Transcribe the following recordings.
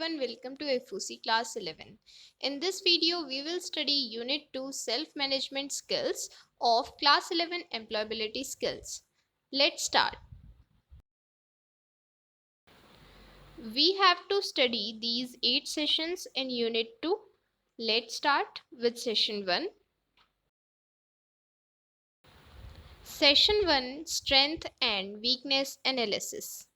everyone, welcome to FOC Class 11. In this video, we will study Unit 2 Self-Management Skills of Class 11 Employability Skills. Let's start. We have to study these 8 sessions in Unit 2. Let's start with Session 1. Session 1 Strength and Weakness Analysis.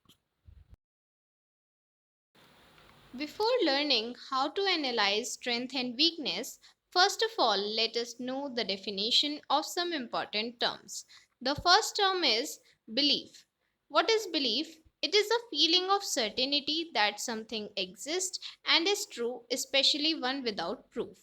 Before learning how to analyze strength and weakness, first of all, let us know the definition of some important terms. The first term is belief. What is belief? It is a feeling of certainty that something exists and is true, especially one without proof.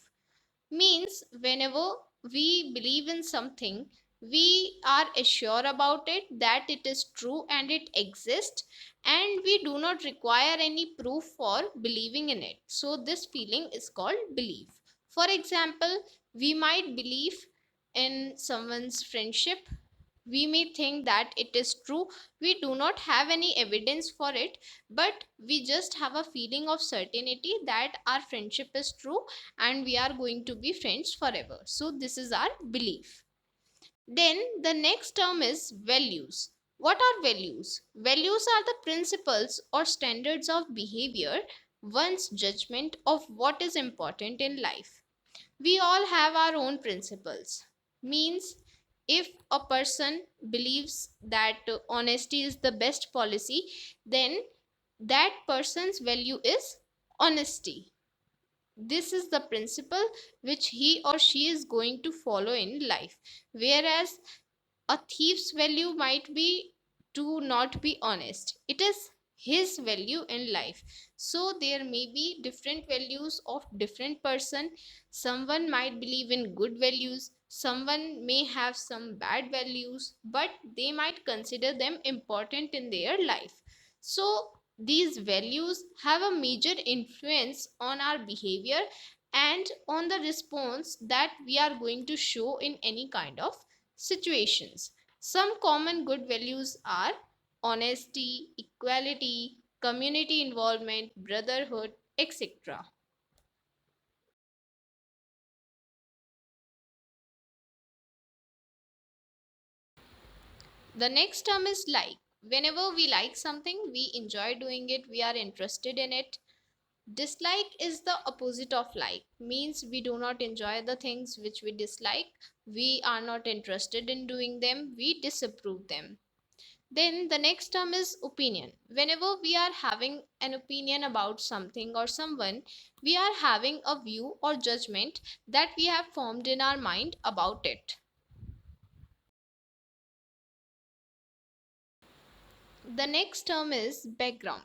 Means whenever we believe in something, we are assured about it that it is true and it exists, and we do not require any proof for believing in it. So this feeling is called belief. For example, we might believe in someone's friendship. We may think that it is true. We do not have any evidence for it, but we just have a feeling of certainty that our friendship is true and we are going to be friends forever. So this is our belief. Then the next term is values. What are values? Values are the principles or standards of behavior, one's judgment of what is important in life. We all have our own principles. Means if a person believes that honesty is the best policy, then that person's value is honesty. This is the principle which he or she is going to follow in life. Whereas a thief's value might be to not be honest. It is his value in life. So there may be different values of different person. Someone might believe in good values, someone may have some bad values, but they might consider them important in their life. So these values have a major influence on our behavior and on the response that we are going to show in any kind of situations. Some common good values are honesty, equality, community involvement, brotherhood, etc. The next term is like. Whenever we like something, we enjoy doing it, we are interested in it. Dislike is the opposite of like, means we do not enjoy the things which we dislike, we are not interested in doing them, we disapprove them. Then the next term is opinion. Whenever we are having an opinion about something or someone, we are having a view or judgment that we have formed in our mind about it. The next term is background.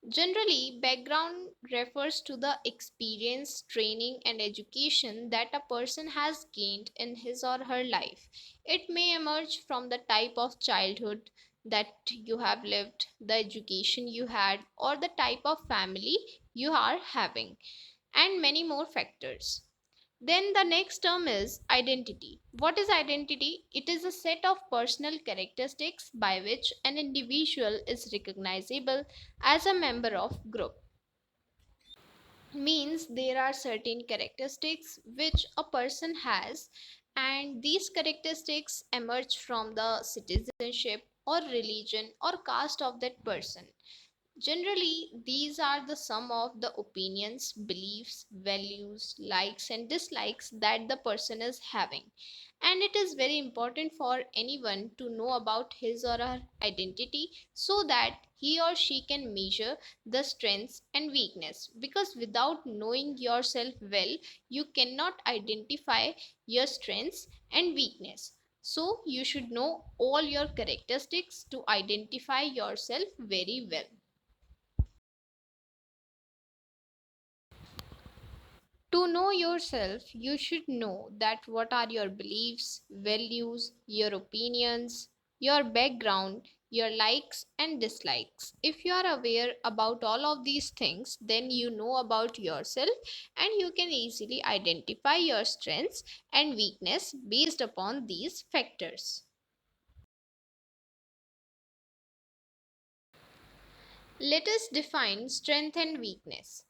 Generally, background refers to the experience, training, and education that a person has gained in his or her life. It may emerge from the type of childhood that you have lived, the education you had, or the type of family you are having, and many more factors. Then the next term is identity. What is identity? It is a set of personal characteristics by which an individual is recognizable as a member of group. Means there are certain characteristics which a person has, and these characteristics emerge from the citizenship or religion or caste of that person. Generally, these are the sum of the opinions, beliefs, values, likes, and dislikes that the person is having. And it is very important for anyone to know about his or her identity so that he or she can measure the strengths and weakness. Because without knowing yourself well, you cannot identify your strengths and weakness. So, you should know all your characteristics to identify yourself very well. To know yourself, you should know that what are your beliefs, values, your opinions, your background, your likes and dislikes. If you are aware about all of these things, then you know about yourself and you can easily identify your strengths and weakness based upon these factors. Let us define strength and weakness.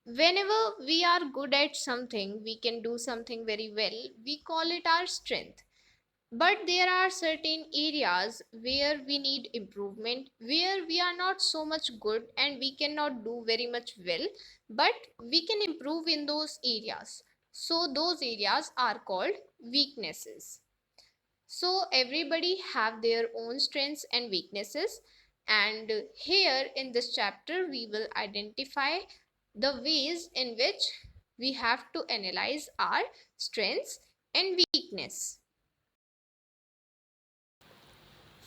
Whenever we are good at something, we can do something very well, we call it our strength. But there are certain areas where we need improvement, where we are not so much good and we cannot do very much well, but we can improve in those areas. So those areas are called weaknesses. So everybody have their own strengths and weaknesses, and here in this chapter we will identify the ways in which we have to analyze our strengths and weakness.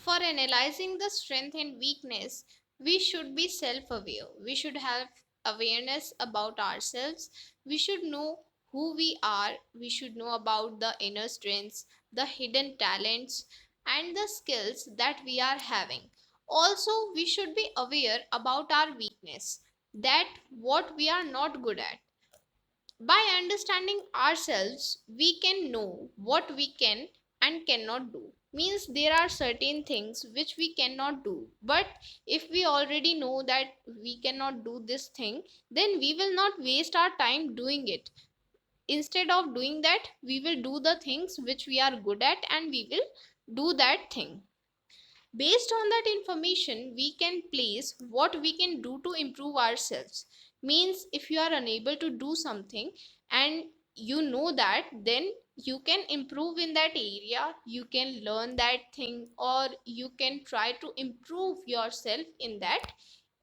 For analyzing the strength and weakness, we should be self aware. We should have awareness about ourselves. We should know who we are. We should know about the inner strengths, the hidden talents, and the skills that we are having. Also, we should be aware about our weakness, that what we are not good at. By understanding ourselves, we can know what we can and cannot do. Means there are certain things which we cannot do. But if we already know that we cannot do this thing, then we will not waste our time doing it. Instead of doing that, we will do the things which we are good at and we will do that thing. Based on that information, we can place what we can do to improve ourselves. Means if you are unable to do something and you know that, then you can improve in that area, you can learn that thing, or you can try to improve yourself in that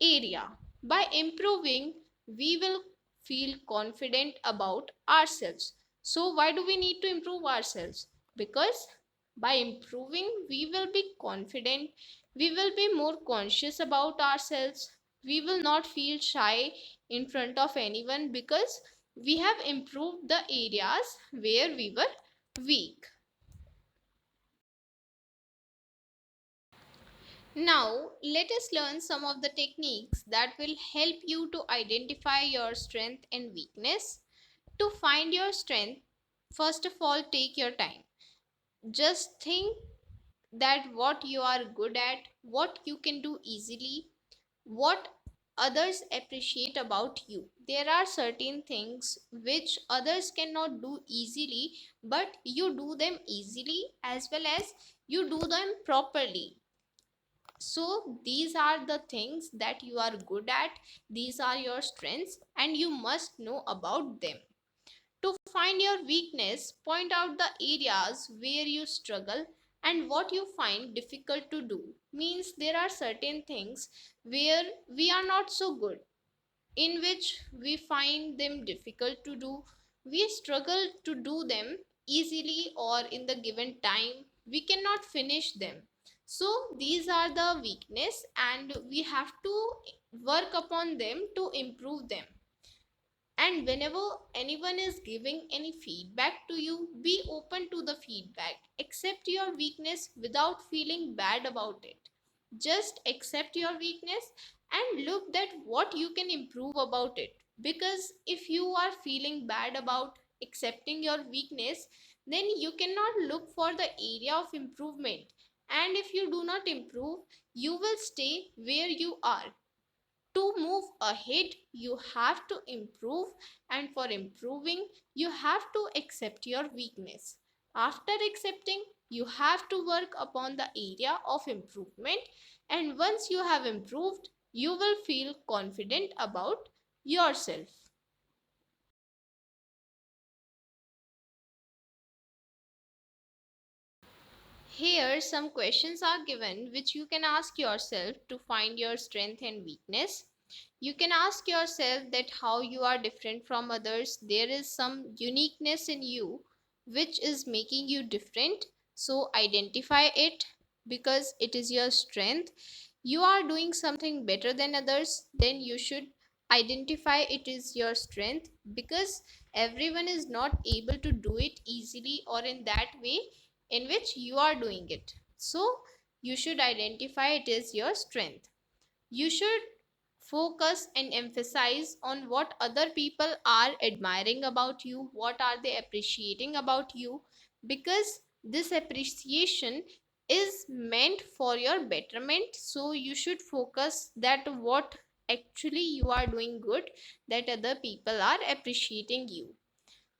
area. By improving, we will feel confident about ourselves. So why do we need to improve ourselves? Because by improving, we will be confident, we will be more conscious about ourselves, we will not feel shy in front of anyone because we have improved the areas where we were weak. Now, let us learn some of the techniques that will help you to identify your strength and weakness. To find your strength, first of all, take your time. Just think that what you are good at, what you can do easily, what others appreciate about you. There are certain things which others cannot do easily, but you do them easily as well as you do them properly. So, these are the things that you are good at, these are your strengths, and you must know about them. To find your weakness, point out the areas where you struggle and what you find difficult to do. Means there are certain things where we are not so good, in which we find them difficult to do. We struggle to do them easily or in the given time. We cannot finish them. So these are the weakness and we have to work upon them to improve them. And whenever anyone is giving any feedback to you, be open to the feedback. Accept your weakness without feeling bad about it. Just accept your weakness and look at what you can improve about it. Because if you are feeling bad about accepting your weakness, then you cannot look for the area of improvement. And if you do not improve, you will stay where you are. To move ahead, you have to improve, and for improving, you have to accept your weakness. After accepting, you have to work upon the area of improvement, and once you have improved, you will feel confident about yourself. Here, some questions are given which you can ask yourself to find your strength and weakness. You can ask yourself that how you are different from others. There is some uniqueness in you which is making you different. So identify it because it is your strength. You are doing something better than others, then you should identify it is your strength because everyone is not able to do it easily or in that way in which you are doing it. So you should identify it as your strength. You should focus and emphasize on what other people are admiring about you, what are they appreciating about you, because this appreciation is meant for your betterment, so you should focus that what actually you are doing good, that other people are appreciating you.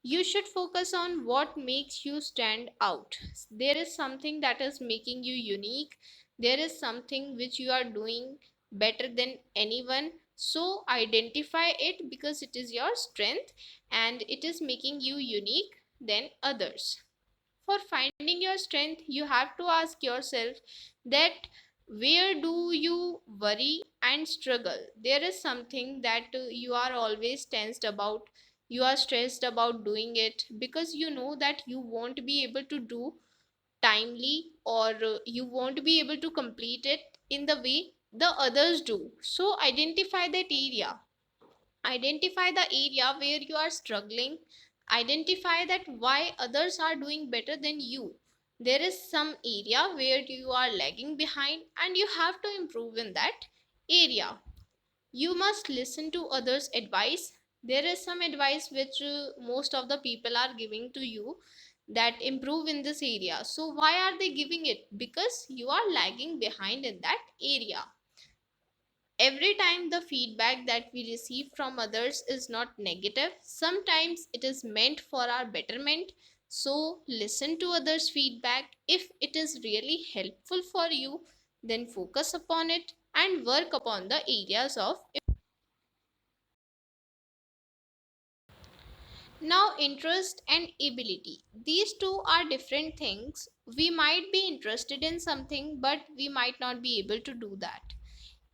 You should focus on what makes you stand out. There is something that is making you unique, there is something which you are doing better than anyone, so identify it because it is your strength and it is making you unique than others. For finding your strength, you have to ask yourself that where do you worry and struggle. There is something that you are always tensed about, you are stressed about doing it because you know that you won't be able to do timely, or you won't be able to complete it in the way the others do. So identify that area, identify the area where you are struggling, identify that why others are doing better than you. There is some area where you are lagging behind and you have to improve in that area. You must listen to others advice. There is some advice which most of the people are giving to you, that improve in this area. So why are they giving it? Because you are lagging behind in that area. Every time the feedback that we receive from others is not negative, sometimes it is meant for our betterment. So listen to others feedback. If it is really helpful for you, then focus upon it and work upon the areas of. Now, interest and ability, these two are different things. We might be interested in something but we might not be able to do that.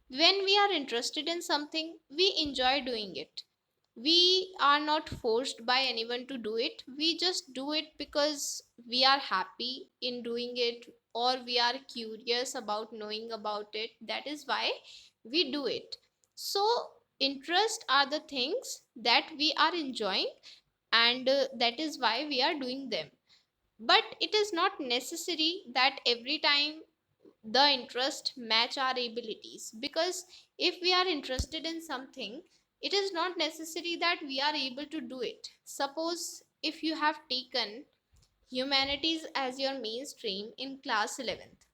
When we are interested in something, we enjoy doing it. We are not forced by anyone to do it. We just do it because we are happy in doing it, or we are curious about knowing about it. That is why we do it. So, interest are the things that we are enjoying, and that is why we are doing them. But it is not necessary that every time the interest match our abilities, because if we are interested in something, it is not necessary that we are able to do it. Suppose if you have taken humanities as your mainstream in class 11th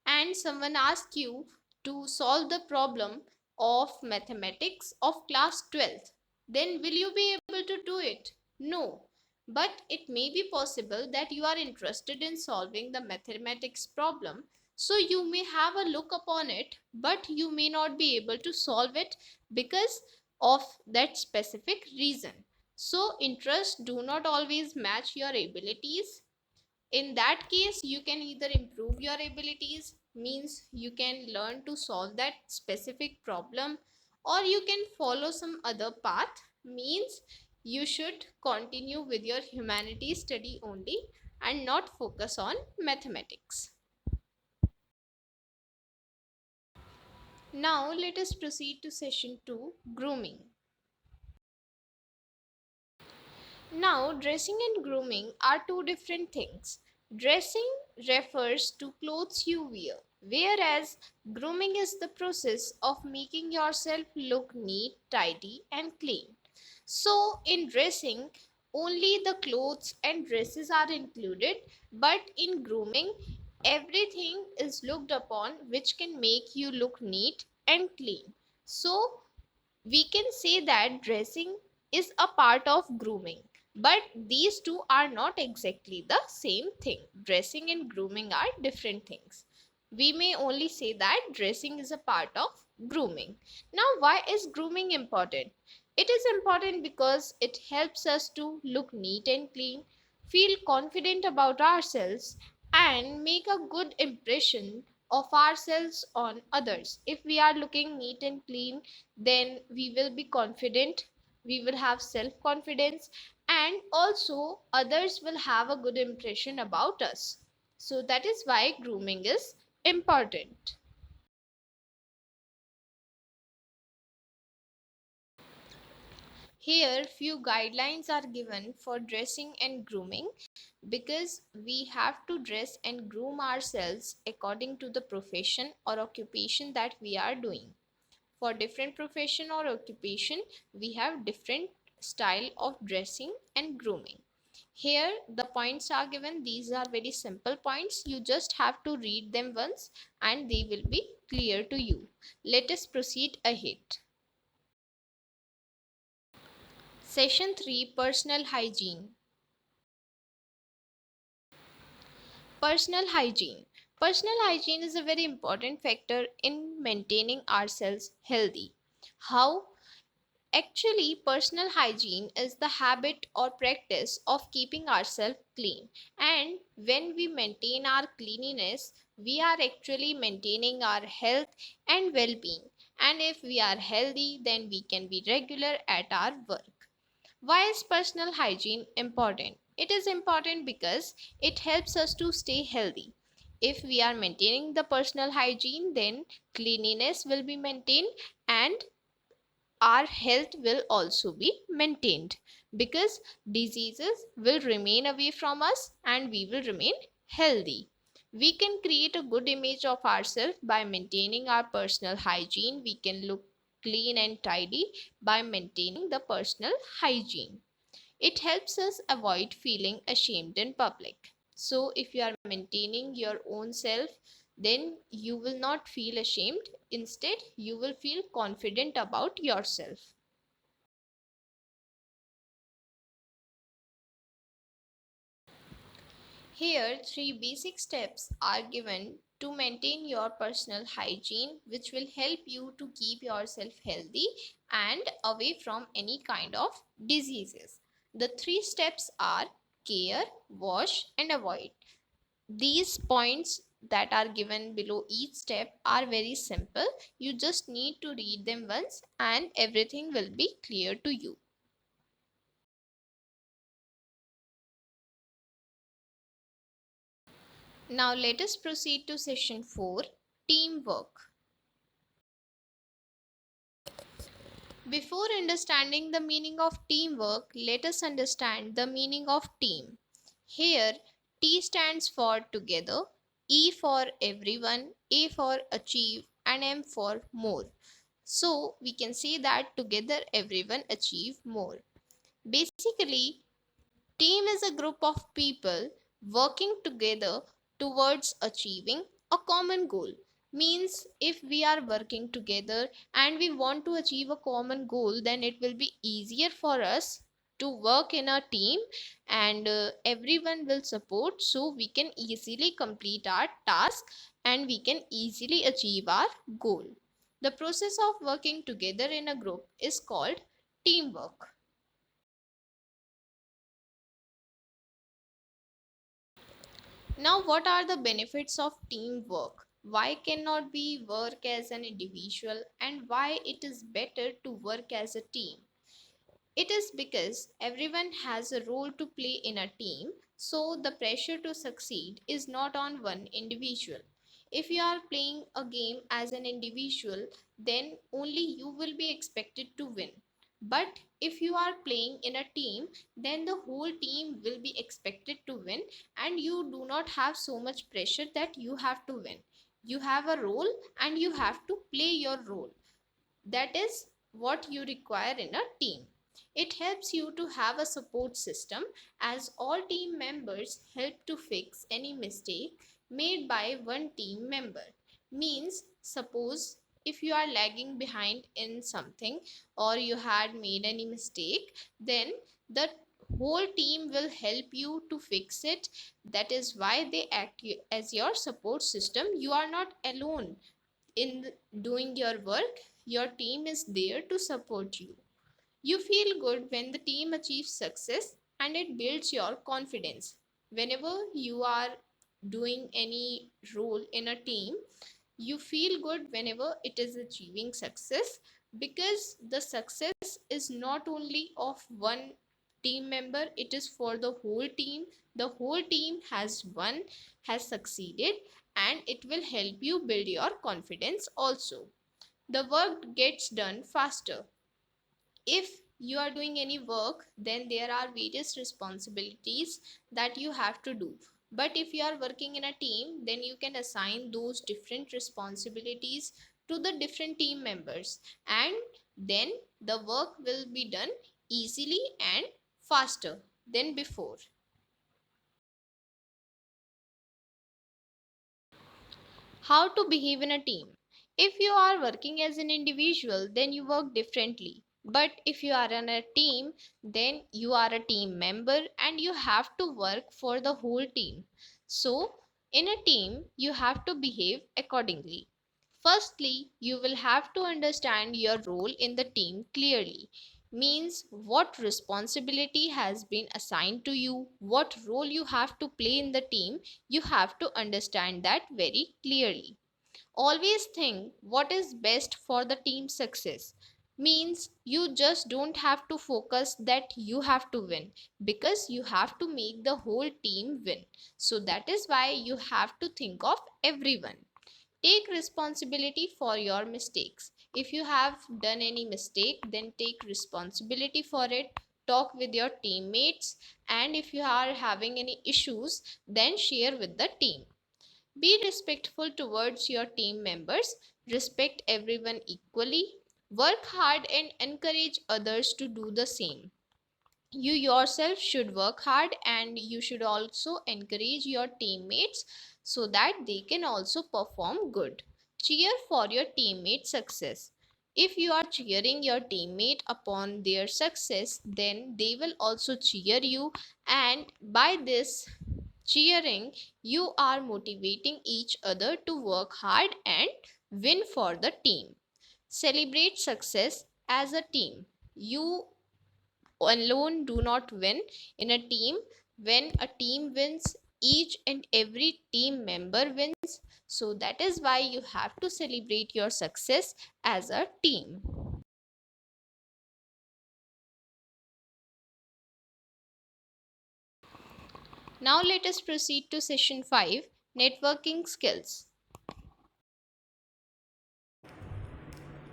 and someone asks you to solve the problem of mathematics of class 12th, then will you be able to do it? No. But it may be possible that you are interested in solving the mathematics problem, so you may have a look upon it, but you may not be able to solve it because of that specific reason. So interests do not always match your abilities. In that case, you can either improve your abilities, means you can learn to solve that specific problem, or you can follow some other path, means you should continue with your humanities study only and not focus on mathematics. Now let us proceed to session 2, grooming. Now, dressing and grooming are two different things. Dressing refers to clothes you wear, whereas grooming is the process of making yourself look neat, tidy, and clean. So, in dressing, only the clothes and dresses are included, but in grooming, everything is looked upon which can make you look neat and clean. So, we can say that dressing is a part of grooming, but these two are not exactly the same thing. Dressing and grooming are different things. We may only say that dressing is a part of grooming. Now, why is grooming important? It is important because it helps us to look neat and clean, feel confident about ourselves, and make a good impression of ourselves on others. If we are looking neat and clean, then we will be confident, we will have self confidence, and also others will have a good impression about us. So that is why grooming is important. Here few guidelines are given for dressing and grooming, because we have to dress and groom ourselves according to the profession or occupation that we are doing. For different profession or occupation, we have different style of dressing and grooming. Here the points are given. These are very simple points. You just have to read them once and they will be clear to you. Let us proceed ahead. Session 3, Personal Hygiene. Personal hygiene. Personal hygiene is a very important factor in maintaining ourselves healthy. How? Actually, personal hygiene is the habit or practice of keeping ourselves clean. And when we maintain our cleanliness, we are actually maintaining our health and well being. And if we are healthy, then we can be regular at our work. Why is personal hygiene important? It is important because it helps us to stay healthy. If we are maintaining the personal hygiene, then cleanliness will be maintained and our health will also be maintained, because diseases will remain away from us and we will remain healthy. We can create a good image of ourselves by maintaining our personal hygiene. We can look clean and tidy by maintaining the personal hygiene. It helps us avoid feeling ashamed in public. So, if you are maintaining your own self, then you will not feel ashamed. Instead, you will feel confident about yourself. Here, three basic steps are given to maintain your personal hygiene, which will help you to keep yourself healthy and away from any kind of diseases. The three steps are care, wash, and avoid. These points that are given below each step are very simple. You just need to read them once and everything will be clear to you. Now let us proceed to session 4, teamwork. Before understanding the meaning of teamwork, let us understand the meaning of team. Here, T stands for together, E for everyone, A for achieve, and M for more. So, we can say that together everyone achieve more. Basically, team is a group of people working together towards achieving a common goal. Means if we are working together and we want to achieve a common goal, then it will be easier for us to work in a team, and everyone will support, so we can easily complete our task and we can easily achieve our goal. The process of working together in a group is called teamwork. Now, what are the benefits of teamwork? Why cannot we work as an individual, and why it is better to work as a team? It is because everyone has a role to play in a team, so the pressure to succeed is not on one individual. If you are playing a game as an individual, then only you will be expected to win. But if you are playing in a team, then the whole team will be expected to win, and you do not have so much pressure that you have to win. You have a role and you have to play your role. That is what you require in a team. It helps you to have a support system, as all team members help to fix any mistake made by one team member. Means, suppose if you are lagging behind in something or you had made any mistake, then the whole team will help you to fix it. That is why they act as your support system. You are not alone in doing your work. Your team is there to support you. You feel good when the team achieves success, and it builds your confidence. Whenever you are doing any role in a team, you feel good whenever it is achieving success, because the success is not only of one team member, it is for the whole team. The whole team has won, has succeeded, and it will help you build your confidence also. The work gets done faster. If you are doing any work, then there are various responsibilities that you have to do. But if you are working in a team, then you can assign those different responsibilities to the different team members, and then the work will be done easily and faster than before. How to behave in a team. If you are working as an individual, then you work differently. But if you are in a team, then you are a team member and you have to work for the whole team. So, in a team, you have to behave accordingly. Firstly, you will have to understand your role in the team clearly. Means what responsibility has been assigned to you, what role you have to play in the team, you have to understand that very clearly. Always think what is best for the team success. Means you just don't have to focus that you have to win, because you have to make the whole team win. So that is why you have to think of everyone. Take responsibility for your mistakes. If you have done any mistake, then take responsibility for it. Talk with your teammates, and if you are having any issues, then share with the team. Be respectful towards your team members. Respect everyone equally. Work hard and encourage others to do the same. You yourself should work hard, and you should also encourage your teammates so that they can also perform good. Cheer for your teammates' success. If you are cheering your teammate upon their success, then they will also cheer you, and by this cheering, you are motivating each other to work hard and win for the team. Celebrate success as a team. You alone do not win in a team. When a team wins, each and every team member wins. So that is why you have to celebrate your success as a team. Now let us proceed to session 5, networking skills.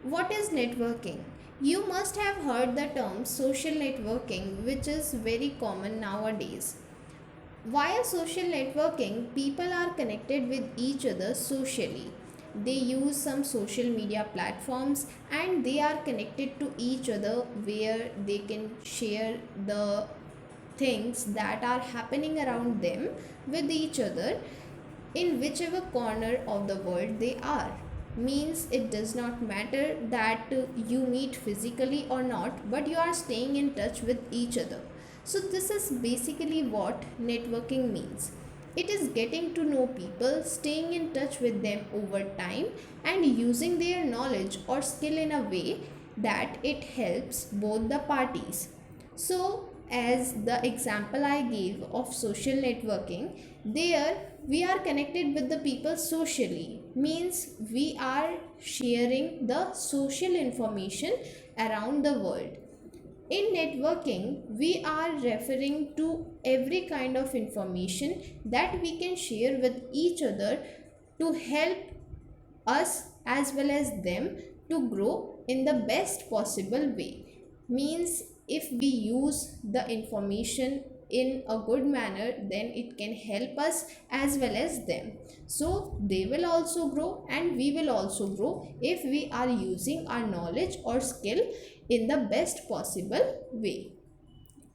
What is networking? You must have heard the term social networking, which is very common nowadays. Via social networking, people are connected with each other socially. They use some social media platforms and they are connected to each other where they can share the things that are happening around them with each other in whichever corner of the world they are. Means it does not matter that you meet physically or not, but you are staying in touch with each other. So this is basically what networking means. It is getting to know people, staying in touch with them over time, and using their knowledge or skill in a way that it helps both the parties. So, as the example I gave of social networking, there we are connected with the people socially, means we are sharing the social information around the world. In networking, we are referring to every kind of information that we can share with each other to help us as well as them to grow in the best possible way. Means if we use the information in a good manner, then it can help us as well as them, so they will also grow and we will also grow if we are using our knowledge or skill in the best possible way.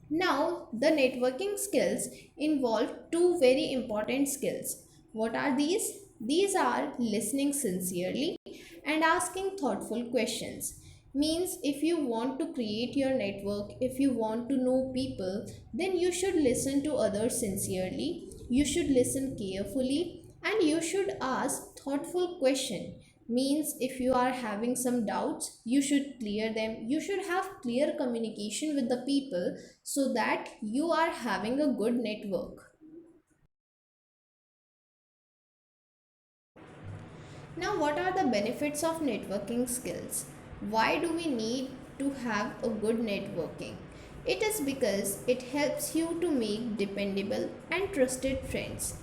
Now, the networking skills involve two very important skills. What are these? These are listening sincerely and asking thoughtful questions. Means if you want to create your network, if you want to know people, then you should listen to others sincerely, you should listen carefully, and you should ask thoughtful questions. Means if you are having some doubts, you should clear them, you should have clear communication with the people so that you are having a good network. Now, what are the benefits of networking skills? Why do we need to have a good networking? It is because it helps you to make dependable and trusted friends.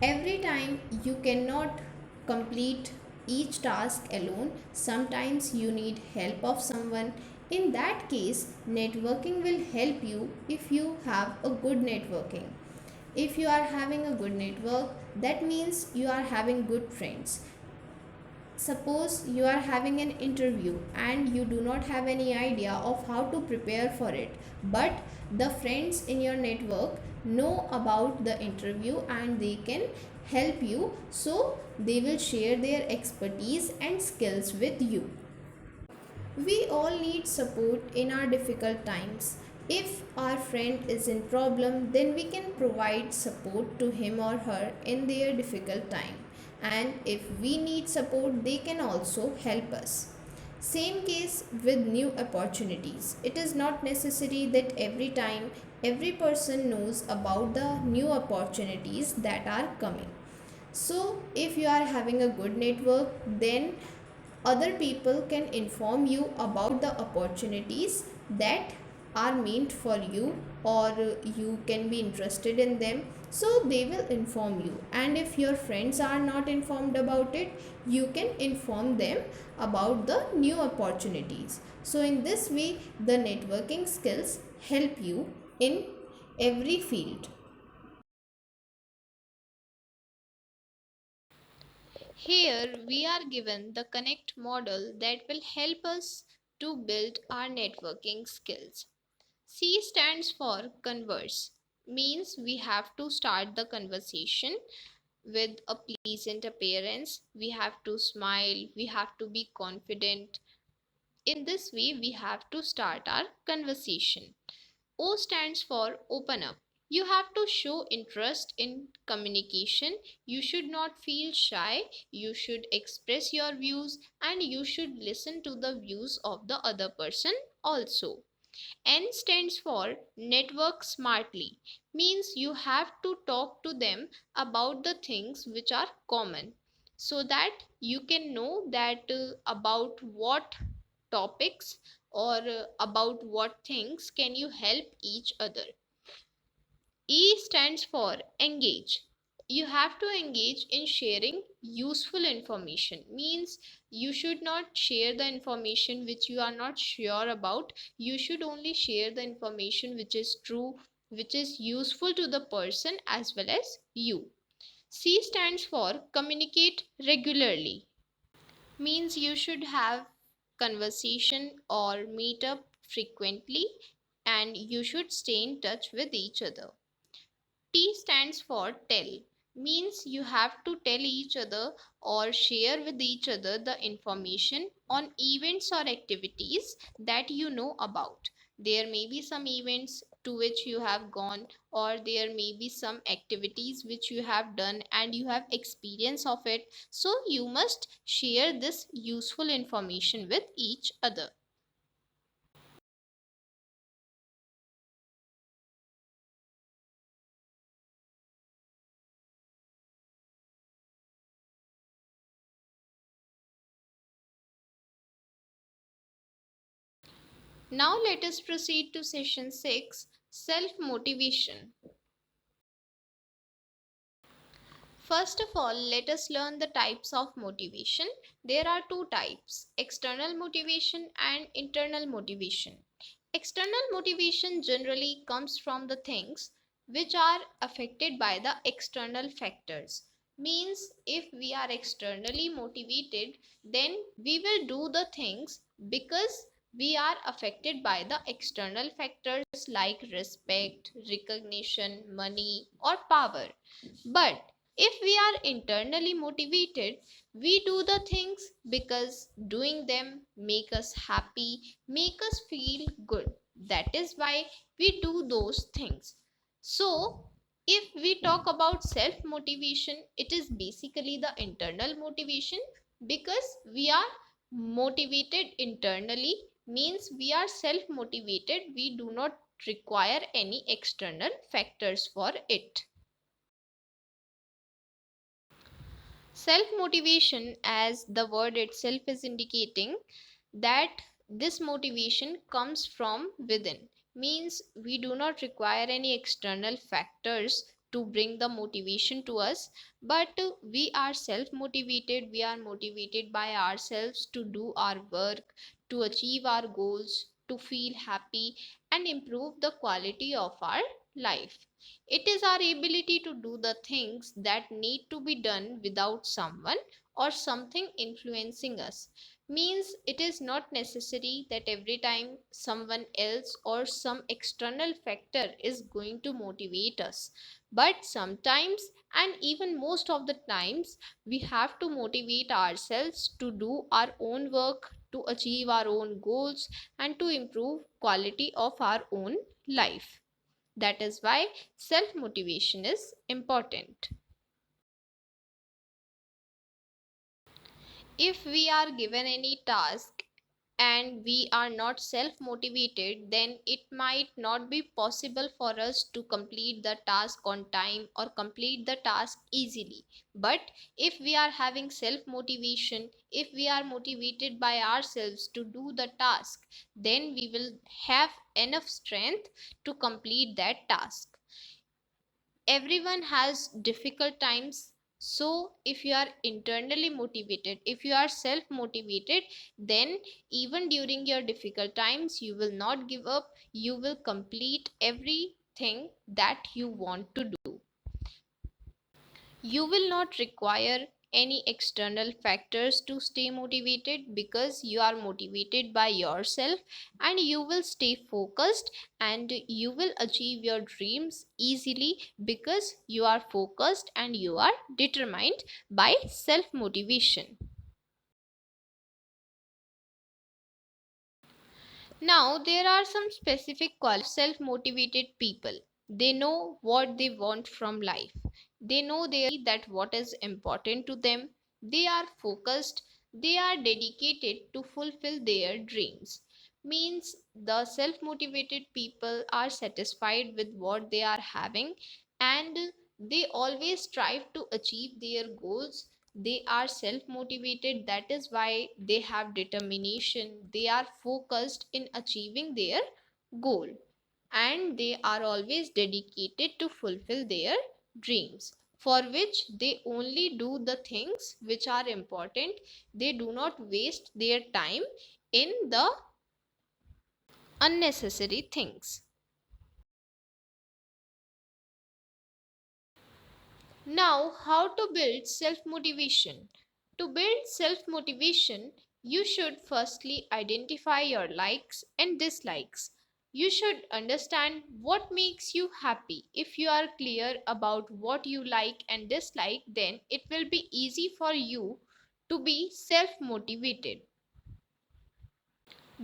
Every time you cannot complete each task alone, sometimes you need help of someone. In that case, networking will help you if you have a good networking. If you are having a good network, that means you are having good friends. Suppose you are having an interview and you do not have any idea of how to prepare for it, but the friends in your network know about the interview and they can help you, so they will share their expertise and skills with you. We all need support in our difficult times. If our friend is in problem, then we can provide support to him or her in their difficult time. And if we need support, they can also help us. Same case with new opportunities. It is not necessary that every time every person knows about the new opportunities that are coming. So, if you are having a good network, then other people can inform you about the opportunities that are meant for you, or you can be interested in them, so they will inform you. And if your friends are not informed about it, you can inform them about the new opportunities. So in this way, the networking skills help you in every field. Here we are given the connect model that will help us to build our networking skills. C stands for converse, means we have to start the conversation with a pleasant appearance. We have to smile, we have to be confident. In this way, we have to start our conversation. O stands for open up. You have to show interest in communication. You should not feel shy. You should express your views and you should listen to the views of the other person also. N stands for network smartly, means you have to talk to them about the things which are common, so that you can know that about what topics or about what things can you help each other. E stands for engage. You have to engage in sharing useful information, means you should not share the information which you are not sure about. You should only share the information which is true, which is useful to the person as well as you. C stands for communicate regularly, means you should have conversation or meet up frequently and you should stay in touch with each other. T stands for tell, means you have to tell each other or share with each other the information on events or activities that you know about. There may be some events to which you have gone, or there may be some activities which you have done and you have experience of it. So you must share this useful information with each other. Now let us proceed to session 6, self motivation. First of all, let us learn the types of motivation. There are two types, external motivation and internal motivation. External motivation generally comes from the things which are affected by the external factors. Means if we are externally motivated, then we will do the things because we are affected by the external factors like respect, recognition, money, or power. But if we are internally motivated, we do the things because doing them make us happy, make us feel good. That is why we do those things. So, if we talk about self motivation, it is basically the internal motivation because we are motivated internally, means we are self motivated, we do not require any external factors for it. Self motivation, as the word itself is indicating, that this motivation comes from within, means we do not require any external factors to bring the motivation to us, but we are self motivated, we are motivated by ourselves to do our work, to achieve our goals, to feel happy and improve the quality of our life. It is our ability to do the things that need to be done without someone, or something influencing us. Means it is not necessary that every time someone else or some external factor is going to motivate us, but sometimes, and even most of the times, we have to motivate ourselves to do our own work, to achieve our own goals, and to improve quality of our own life. That is why self motivation is important. If we are given any task and we are not self motivated, then it might not be possible for us to complete the task on time or complete the task easily. But if we are having self motivation, if we are motivated by ourselves to do the task, then we will have enough strength to complete that task. Everyone has difficult times, so if you are internally motivated, if you are self motivated, then even during your difficult times you will not give up, you will complete everything that you want to do. You will not require any external factors to stay motivated, because you are motivated by yourself, and you will stay focused and you will achieve your dreams easily, because you are focused and you are determined by self motivation. Now, there are some specific qualities self motivated people. They know what they want from life. They know that what is important to them. They are focused. They are dedicated to fulfill their dreams. Means the self motivated people are satisfied with what they are having, and they always strive to achieve their goals. They are self motivated, that is why they have determination, they are focused in achieving their goal, and they are always dedicated to fulfill their dreams, for which they only do the things which are important. They do not waste their time in the unnecessary things. Now, how to build self motivation? To build self motivation, you should firstly identify your likes and dislikes. You should understand what makes you happy. If you are clear about what you like and dislike, then it will be easy for you to be self motivated.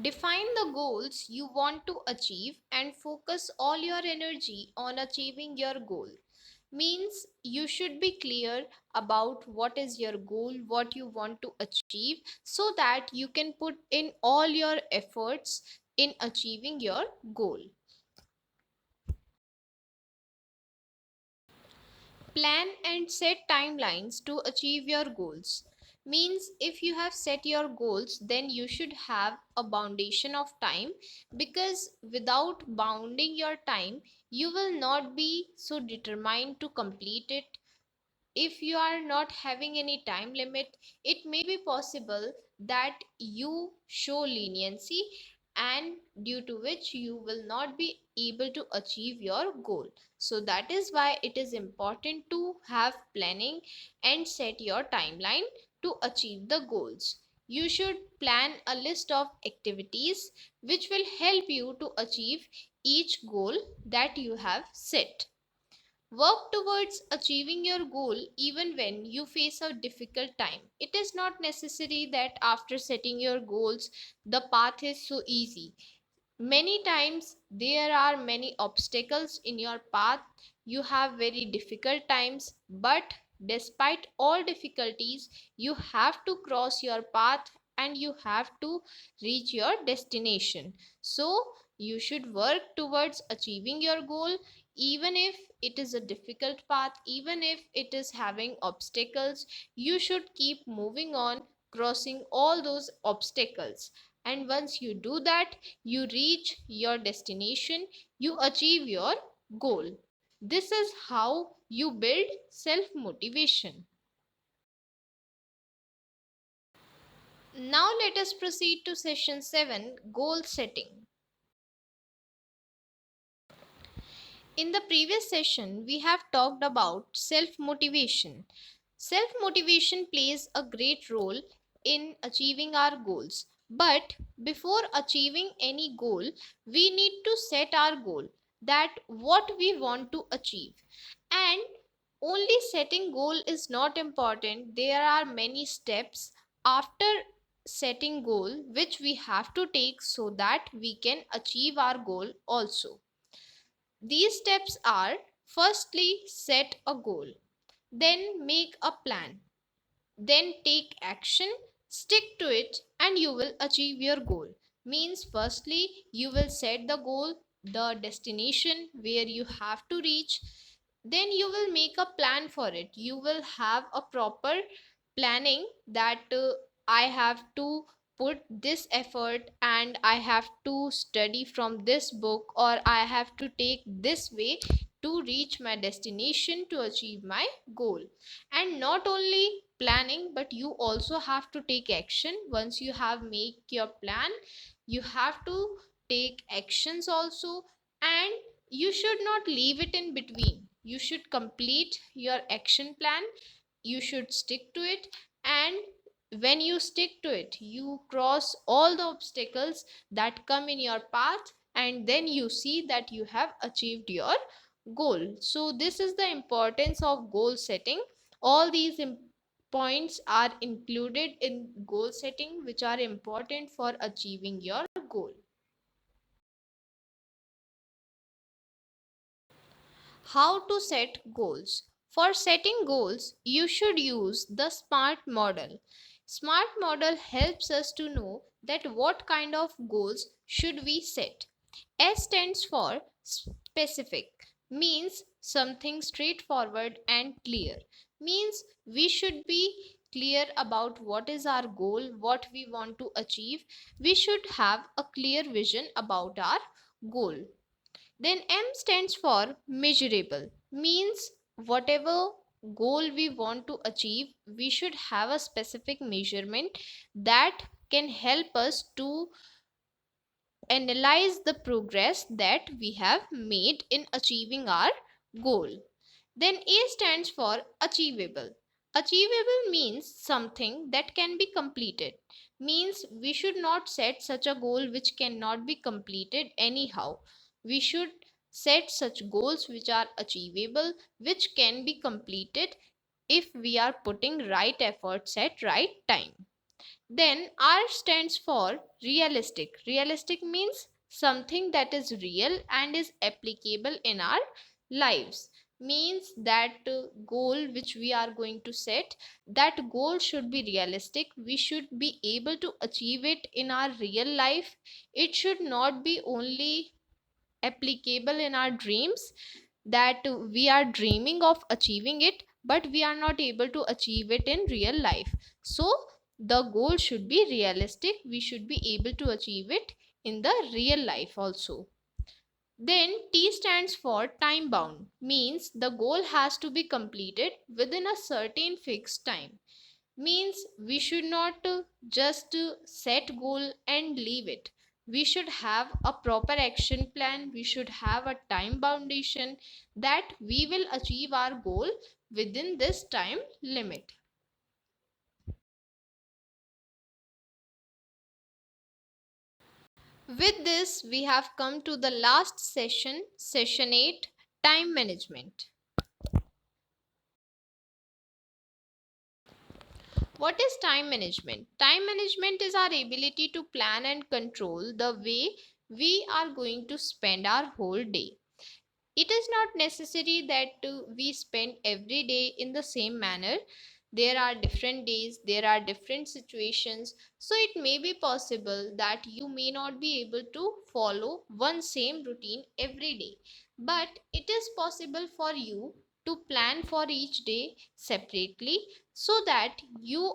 Define the goals you want to achieve and focus all your energy on achieving your goal. Means you should be clear about what is your goal, what you want to achieve, so that you can put in all your efforts in achieving your goal. Plan and set timelines to achieve your goals. Means if you have set your goals, then you should have a foundation of time, because without bounding your time, you will not be so determined to complete it. If you are not having any time limit, it may be possible that you show leniency, and due to which you will not be able to achieve your goal. So that is why it is important to have planning and set your timeline to achieve the goals. You should plan a list of activities which will help you to achieve each goal that you have set. Work towards achieving your goal even when you face a difficult time. It is not necessary that after setting your goals, the path is so easy. Many times there are many obstacles in your path. You have very difficult times, but despite all difficulties, you have to cross your path and you have to reach your destination. So, you should work towards achieving your goal, even if it is a difficult path, even if it is having obstacles. You should keep moving on, crossing all those obstacles. And once you do that, you reach your destination, you achieve your goal. This is how you build self motivation. Now, let us proceed to session 7, goal setting. In the previous session, we have talked about self motivation. Self motivation plays a great role in achieving our goals. But before achieving any goal, we need to set our goal, that what we want to achieve. And only setting goal is not important. There are many steps after setting goal which we have to take so that we can achieve our goal also. These steps are: firstly, set a goal, then make a plan, then take action, stick to it, and you will achieve your goal. Means, firstly, you will set the goal, the destination where you have to reach, then you will make a plan for it. You will have a proper planning that I have to put this effort and I have to study from this book, or I have to take this way to reach my destination to achieve my goal. And not only planning, but you also have to take action. Once you have made your plan, you have to take actions also. And you should not leave it in between. You should complete your action plan, you should stick to it. And when you stick to it, you cross all the obstacles that come in your path, and then you see that you have achieved your goal. So this is the importance of goal setting. All these points are included in goal setting, which are important for achieving your goal. How to set goals? For setting goals, you should use the SMART model. SMART model helps us to know that what kind of goals should we set. S stands for specific, means something straightforward and clear. Means we should be clear about what is our goal, what we want to achieve. We should have a clear vision about our goal. Then M stands for measurable, means whatever goal we want to achieve, we should have a specific measurement that can help us to analyze the progress that we have made in achieving our goal. Then A stands for achievable. Achievable means something that can be completed. Means we should not set such a goal which cannot be completed anyhow. We should set such goals which are achievable, which can be completed if we are putting right efforts at right time. Then R stands for realistic. Realistic means something that is real and is applicable in our lives. Means that goal which we are going to set, that goal should be realistic. We should be able to achieve it in our real life. It should not be only applicable in our dreams, that we are dreaming of achieving it but we are not able to achieve it in real life. So the goal should be realistic, we should be able to achieve it in the real life also. Then T stands for time bound, means the goal has to be completed within a certain fixed time. Means we should not just set goal and leave it. We should have a proper action plan, we should have a time foundation that we will achieve our goal within this time limit. With this, we have come to the last session, session 8, time management. What is time management? Time management is our ability to plan and control the way we are going to spend our whole day. It is not necessary that we spend every day in the same manner. There are different days, there are different situations, so it may be possible that you may not be able to follow one same routine every day, but it is possible for you to plan for each day separately so that you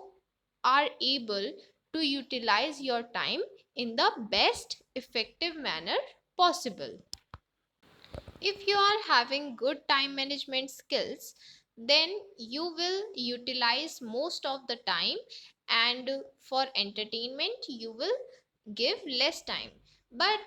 are able to utilize your time in the best effective manner possible. If you are having good time management skills, then you will utilize most of the time, and for entertainment you will give less time. But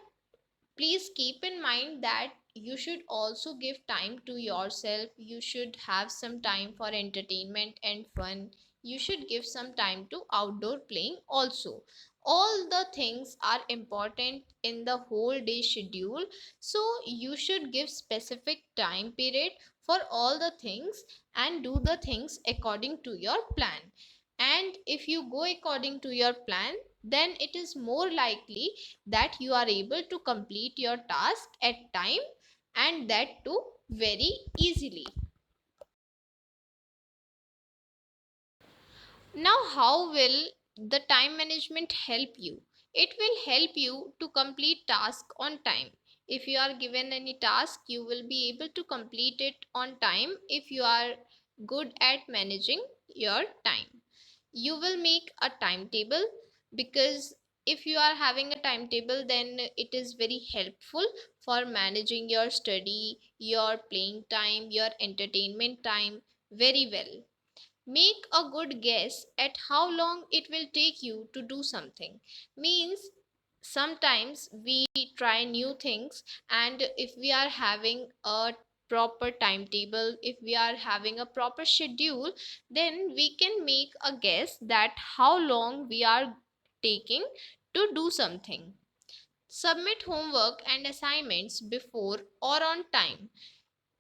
please keep in mind that you should also give time to yourself. You should have some time for entertainment and fun. You should give some time to outdoor playing also. All the things are important in the whole day schedule, so you should give specific time period for all the things and do the things according to your plan. And if you go according to your plan, then it is more likely that you are able to complete your task at time, and that too very easily. Now, how will the time management help you? It will help you to complete task on time. If you are given any task, you will be able to complete it on time if you are good at managing your time. You will make a timetable, because if you are having a timetable, then it is very helpful for managing your study, your playing time, your entertainment time very well. Make a good guess at how long it will take you to do something. Means sometimes we try new things, and if we are having a proper timetable, if we are having a proper schedule, then we can make a guess that how long we are taking to do something. Submit homework and assignments before or on time.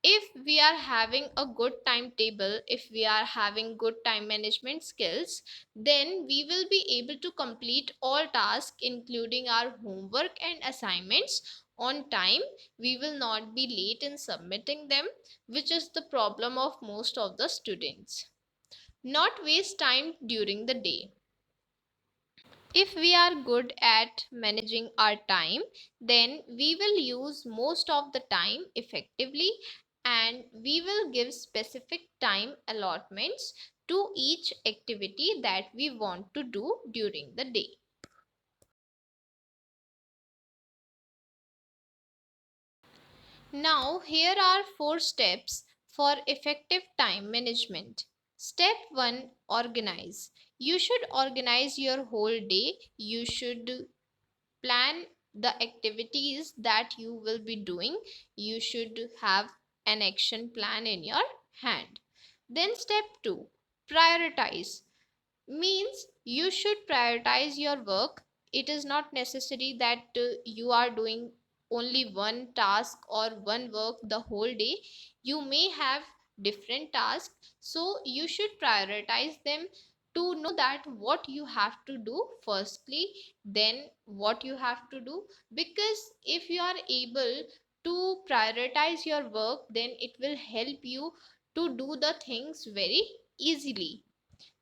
If we are having a good timetable, if we are having good time management skills, then we will be able to complete all tasks, including our homework and assignments, on time. We will not be late in submitting them, which is the problem of most of the students. Not waste time during the day. If we are good at managing our time, then we will use most of the time effectively, and we will give specific time allotments to each activity that we want to do during the day. Now, here are 4 steps for effective time management. Step 1: organize. You should organize your whole day. You should plan the activities that you will be doing. You should have an action plan in your hand. Then step 2: prioritize. Means you should prioritize your work. It is not necessary that you are doing only one task or one work the whole day. You may have different tasks, so you should prioritize them to know that what you have to do firstly, then what you have to do. Because if you are able to prioritize your work, then it will help you to do the things very easily.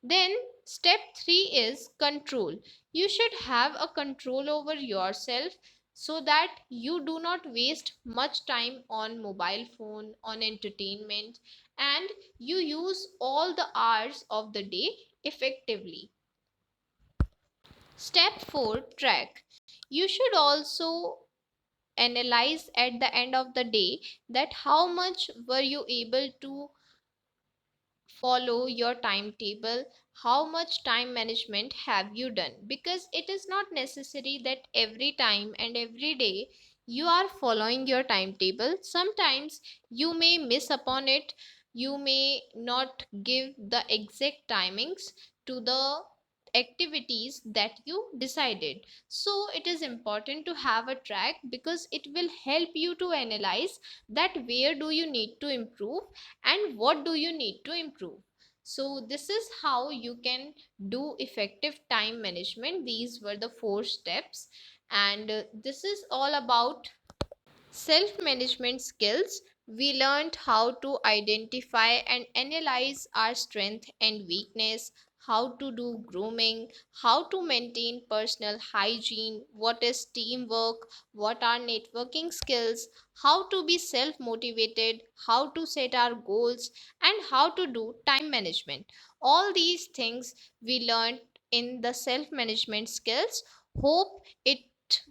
Then step 3 is control. You should have a control over yourself, so that you do not waste much time on mobile phone, on entertainment, and you use all the hours of the day effectively. Step 4: track. You should also analyze at the end of the day that how much were you able to follow your timetable, how much time management have you done. Because it is not necessary that every time and every day you are following your timetable. Sometimes you may miss upon it, you may not give the exact timings to the activities that you decided. So it is important to have a track, because it will help you to analyze that where do you need to improve and what do you need to improve. So this is how you can do effective time management. These were the 4 steps, and this is all about self management skills. We learned how to identify and analyze our strength and weakness, how to do grooming, how to maintain personal hygiene, what is teamwork, what are networking skills, how to be self motivated, how to set our goals, and how to do time management. All these things we learned in the self management skills. Hope it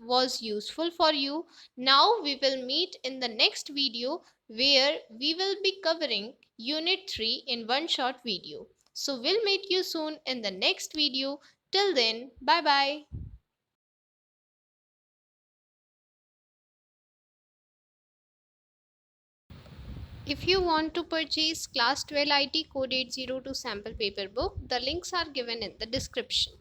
was useful for you. Now we will meet in the next video, where we will be covering Unit 3 in one short video. So we'll meet you soon in the next video. Till then, bye bye. If you want to purchase Class 12 IT Code 802 sample paper book, the links are given in the description.